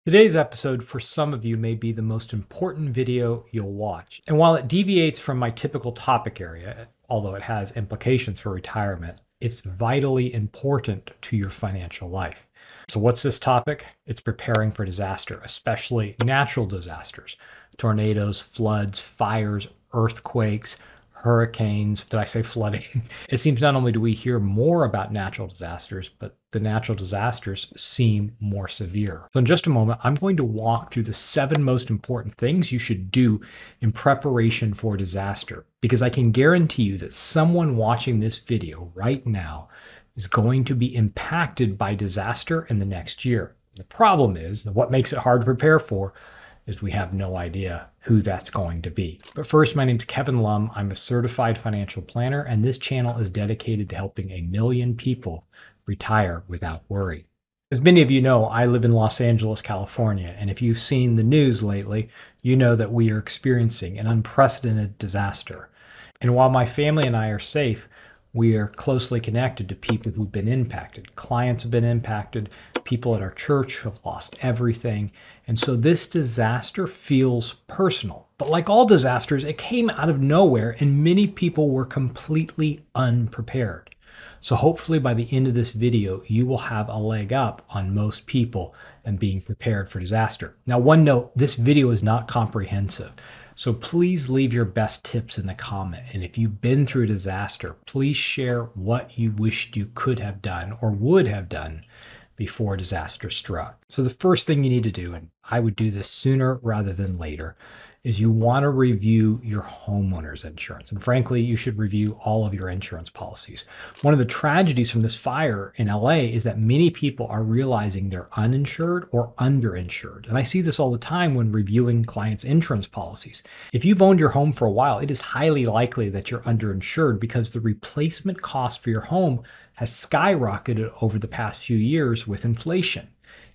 Today's episode for some of you may be the most important video you'll watch. And while it deviates from my typical topic area, although it has implications for retirement, it's vitally important to your financial life. So what's this topic? It's preparing for disaster, especially natural disasters, tornadoes, floods, fires, earthquakes, hurricanes. Did I say flooding? It seems not only do we hear more about natural disasters, but the natural disasters seem more severe. So in just a moment, I'm going to walk through the 7 most important things you should do in preparation for disaster, because I can guarantee you that someone watching this video right now is going to be impacted by disaster in the next year. The problem is that what makes it hard to prepare for is we have no idea who that's going to be. But first, my name's Kevin Lum. I'm a certified financial planner, and this channel is dedicated to helping 1 million people retire without worry. As many of you know, I live in Los Angeles, California, and if you've seen the news lately, you know that we are experiencing an unprecedented disaster. And while my family and I are safe, we are closely connected to people who've been impacted. Clients have been impacted. People at our church have lost everything. And so this disaster feels personal. But like all disasters, it came out of nowhere and many people were completely unprepared. So hopefully by the end of this video, you will have a leg up on most people and being prepared for disaster. Now, one note, this video is not comprehensive. So please leave your best tips in the comment. And if you've been through a disaster, please share what you wished you could have done or would have done before disaster struck. So the first thing you need to do, and I would do this sooner rather than later, is you want to review your homeowner's insurance. And frankly, you should review all of your insurance policies. One of the tragedies from this fire in LA is that many people are realizing they're uninsured or underinsured. And I see this all the time when reviewing clients' insurance policies. If you've owned your home for a while, it is highly likely that you're underinsured because the replacement cost for your home has skyrocketed over the past few years with inflation.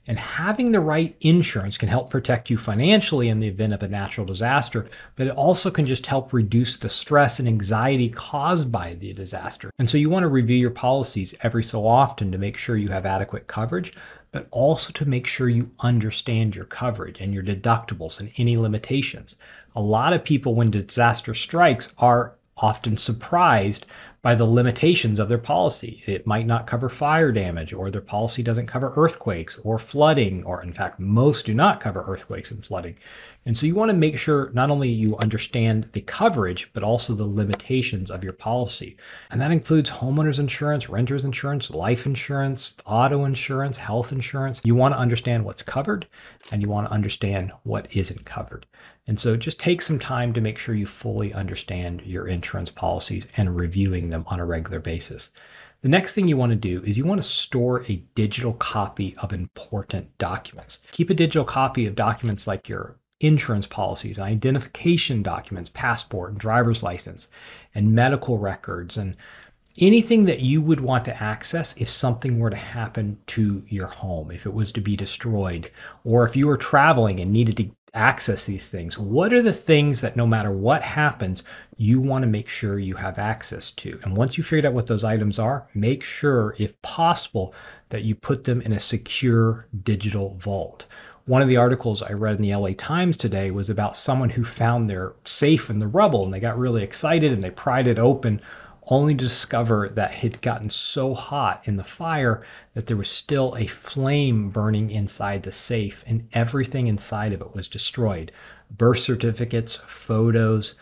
And having the right insurance can help protect you financially in the event of a natural disaster, but it also can just help reduce the stress and anxiety caused by the disaster. And so you want to review your policies every so often to make sure you have adequate coverage, but also to make sure you understand your coverage and your deductibles and any limitations. A lot of people, when disaster strikes, are often surprised by the limitations of their policy. It might not cover fire damage, or their policy doesn't cover earthquakes or flooding, or in fact, most do not cover earthquakes and flooding. And so you want to make sure not only you understand the coverage, but also the limitations of your policy. And that includes homeowners insurance, renters insurance, life insurance, auto insurance, health insurance. You want to understand what's covered, and you want to understand what isn't covered. And so just take some time to make sure you fully understand your insurance policies and reviewing them on a regular basis. The next thing you want to do is you want to store a digital copy of important documents. Keep a digital copy of documents like your insurance policies, identification documents, passport and driver's license, and medical records, and anything that you would want to access if something were to happen to your home, if it was to be destroyed, or if you were traveling and needed to access these things. What are the things that no matter what happens, you want to make sure you have access to? And once you figured out what those items are, make sure, if possible, that you put them in a secure digital vault. One of the articles I read in the LA Times today was about someone who found their safe in the rubble, and they got really excited and they pried it open, only to discover that it had gotten so hot in the fire that there was still a flame burning inside the safe, and everything inside of it was destroyed. Birth certificates, photos,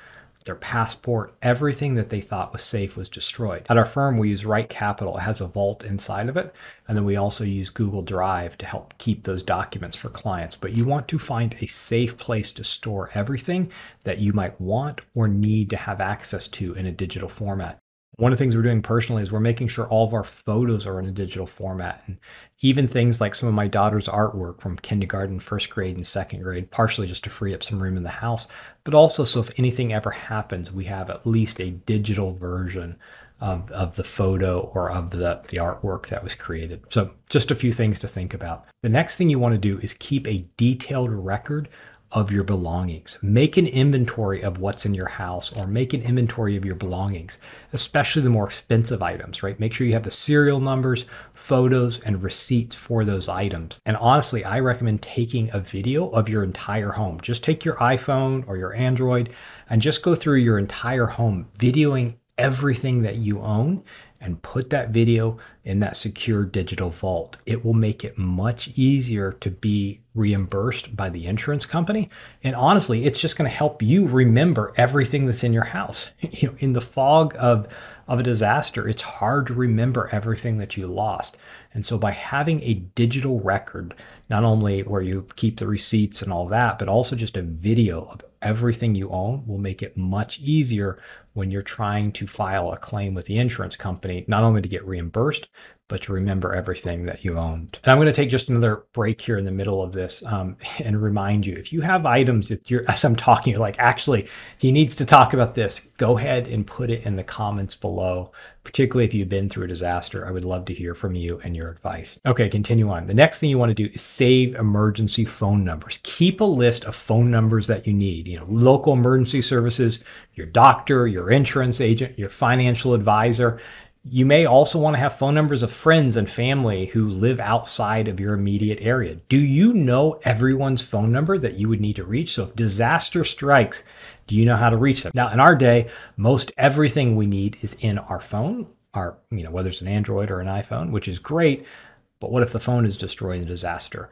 their passport, everything that they thought was safe was destroyed. At our firm, we use Right Capital. It has a vault inside of it. And then we also use Google Drive to help keep those documents for clients. But you want to find a safe place to store everything that you might want or need to have access to in a digital format. One of the things we're doing personally is we're making sure all of our photos are in a digital format. And even things like some of my daughter's artwork from kindergarten, first grade, and second grade, partially just to free up some room in the house, but also so if anything ever happens, we have at least a digital version of the photo or of the artwork that was created. So just a few things to think about. The next thing you want to do is keep a detailed record of your belongings. Make an inventory of what's in your house, or make an inventory of your belongings, especially the more expensive items, right? Make sure you have the serial numbers, photos, and receipts for those items. And honestly, I recommend taking a video of your entire home. Just take your iPhone or your Android and just go through your entire home, videoing everything that you own, and put that video in that secure digital vault. It will make it much easier to be reimbursed by the insurance company. And honestly, it's just going to help you remember everything that's in your house. In the fog of a disaster, it's hard to remember everything that you lost. And so by having a digital record, not only where you keep the receipts and all that, but also just a video of everything you own, will make it much easier when you're trying to file a claim with the insurance company, not only to get reimbursed, but to remember everything that you owned. And I'm going to take just another break here in the middle of this and remind you, if you have items that you're, as I'm talking, you're like, actually, he needs to talk about this, go ahead and put it in the comments below, particularly if you've been through a disaster. I would love to hear from you and your advice. Okay, continue on. The next thing you want to do is save emergency phone numbers. Keep a list of phone numbers that you need, local emergency services, your doctor, your insurance agent, your financial advisor. You may also want to have phone numbers of friends and family who live outside of your immediate area. Do you know everyone's phone number that you would need to reach? So if disaster strikes, do you know how to reach them? Now, in our day, most everything we need is in our phone, whether it's an Android or an iPhone, which is great. But what if the phone is destroyed in a disaster?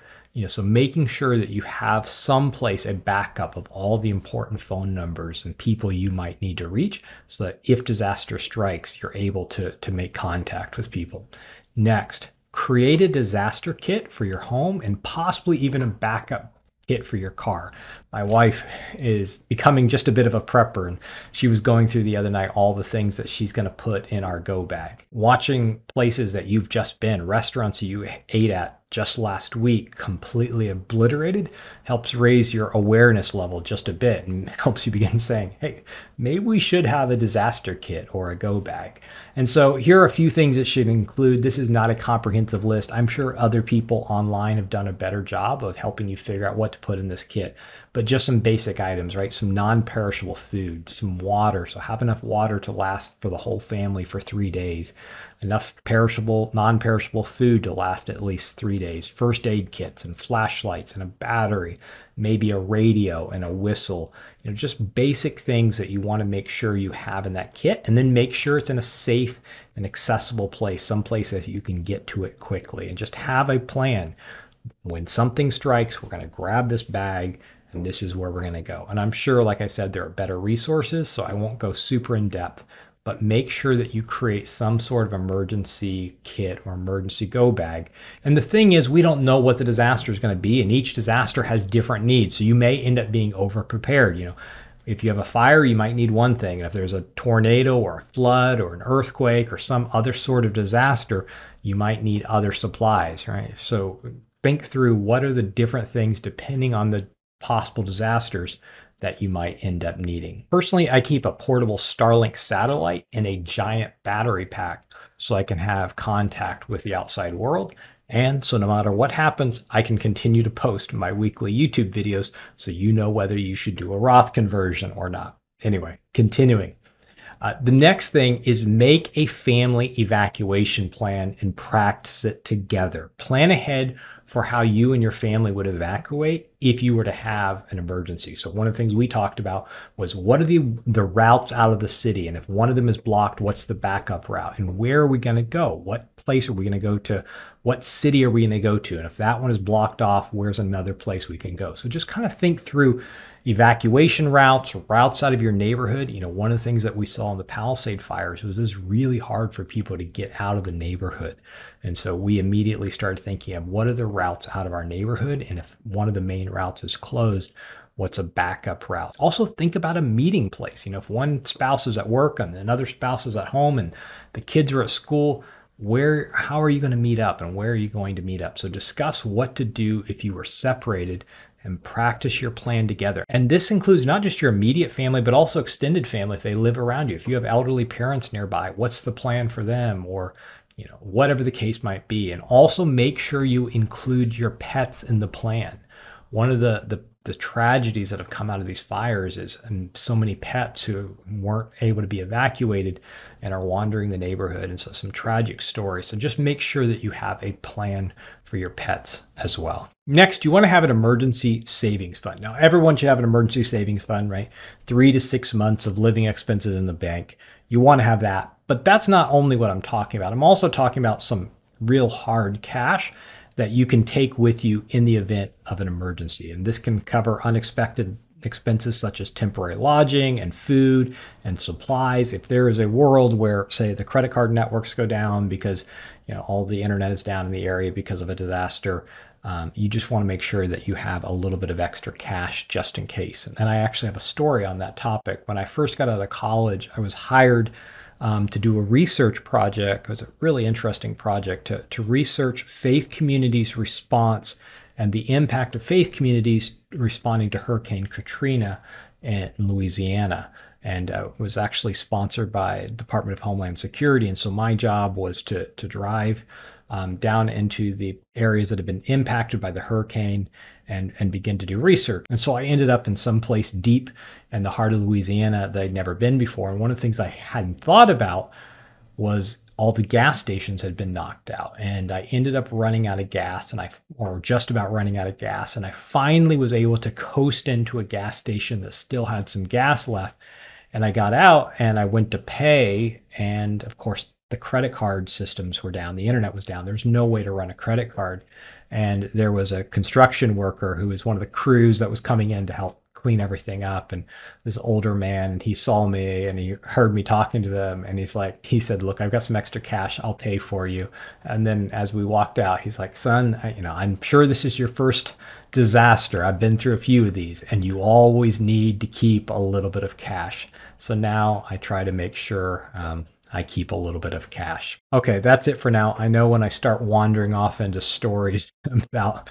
So making sure that you have someplace a backup of all the important phone numbers and people you might need to reach, so that if disaster strikes, you're able to make contact with people. Next, create a disaster kit for your home and possibly even a backup kit for your car. My wife is becoming just a bit of a prepper, and she was going through the other night all the things that she's going to put in our go bag. Watching places that you've just been, restaurants you ate at just last week completely obliterated, helps raise your awareness level just a bit and helps you begin saying, hey, maybe we should have a disaster kit or a go bag. And so here are a few things it should include. This is not a comprehensive list. I'm sure other people online have done a better job of helping you figure out what to put in this kit, but just some basic items, right? Some non-perishable food, some water. So have enough water to last for the whole family for 3 days. Enough non-perishable food to last at least 3 days. First aid kits and flashlights and a battery, maybe a radio and a whistle. Just basic things that you want to make sure you have in that kit, and then make sure it's in a safe and accessible place, someplace that you can get to it quickly, and just have a plan. When something strikes, we're going to grab this bag, and this is where we're going to go. And I'm sure, like I said, there are better resources, so I won't go super in depth, but make sure that you create some sort of emergency kit or emergency go bag. And the thing is, we don't know what the disaster is going to be, and each disaster has different needs. So you may end up being over prepared. If you have a fire, you might need one thing. And if there's a tornado or a flood or an earthquake or some other sort of disaster, you might need other supplies, right? So think through what are the different things depending on the possible disasters that you might end up needing. Personally, I keep a portable Starlink satellite in a giant battery pack so I can have contact with the outside world. And so no matter what happens, I can continue to post my weekly YouTube videos so you know whether you should do a Roth conversion or not. Anyway, continuing. The next thing is make a family evacuation plan and practice it together. Plan ahead for how you and your family would evacuate if you were to have an emergency. So one of the things we talked about was, what are the routes out of the city? And if one of them is blocked, what's the backup route? And where are we going to go? What place are we going to go to? What city are we going to go to? And if that one is blocked off, where's another place we can go? So just kind of think through evacuation routes out of your neighborhood. One of the things that we saw in the Palisade fires was it was really hard for people to get out of the neighborhood. And so we immediately started thinking of what are the routes out of our neighborhood? And if one of the main routes is closed, what's a backup route? Also think about a meeting place. If one spouse is at work and another spouse is at home and the kids are at school, how are you going to meet up and where are you going to meet up? So discuss what to do if you were separated and practice your plan together. And this includes not just your immediate family, but also extended family if they live around you. If you have elderly parents nearby, what's the plan for them? Or whatever the case might be. And also make sure you include your pets in the plan. One of the tragedies that have come out of these fires is so many pets who weren't able to be evacuated and are wandering the neighborhood. And so some tragic stories. So just make sure that you have a plan for your pets as well. Next, you want to have an emergency savings fund. Now, everyone should have an emergency savings fund, right? 3 to 6 months of living expenses in the bank. You want to have that. But that's not only what I'm talking about. I'm also talking about some real hard cash that you can take with you in the event of an emergency. And this can cover unexpected expenses such as temporary lodging and food and supplies. If there is a world where, say, the credit card networks go down because all the internet is down in the area because of a disaster, you just want to make sure that you have a little bit of extra cash just in case. And I actually have a story on that topic. When I first got out of college, I was hired to do a research project. It was a really interesting project to research faith communities' response and the impact of faith communities responding to Hurricane Katrina in Louisiana. And it was actually sponsored by the Department of Homeland Security. And so my job was to drive down into the areas that have been impacted by the hurricane and begin to do research. And so I ended up in some place deep in the heart of Louisiana that I'd never been before. And one of the things I hadn't thought about was all the gas stations had been knocked out. And I ended up running out of gas, or just about running out of gas. And I finally was able to coast into a gas station that still had some gas left. And I got out and I went to pay. And of course, the credit card systems were down. The internet was down. There's no way to run a credit card. And there was a construction worker who was one of the crews that was coming in to help clean everything up. And this older man, and he saw me and he heard me talking to them. And he said, look, I've got some extra cash. I'll pay for you. And then as we walked out, he's like, son, I'm sure this is your first disaster. I've been through a few of these, and you always need to keep a little bit of cash. So now I try to make sure I keep a little bit of cash. Okay, that's it for now. I know when I start wandering off into stories about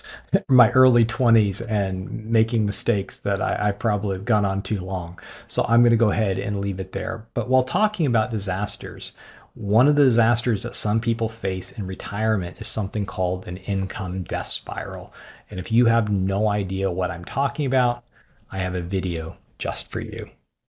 my early 20s and making mistakes that I probably have gone on too long. So I'm going to go ahead and leave it there. But while talking about disasters, one of the disasters that some people face in retirement is something called an income death spiral. And if you have no idea what I'm talking about, I have a video just for you.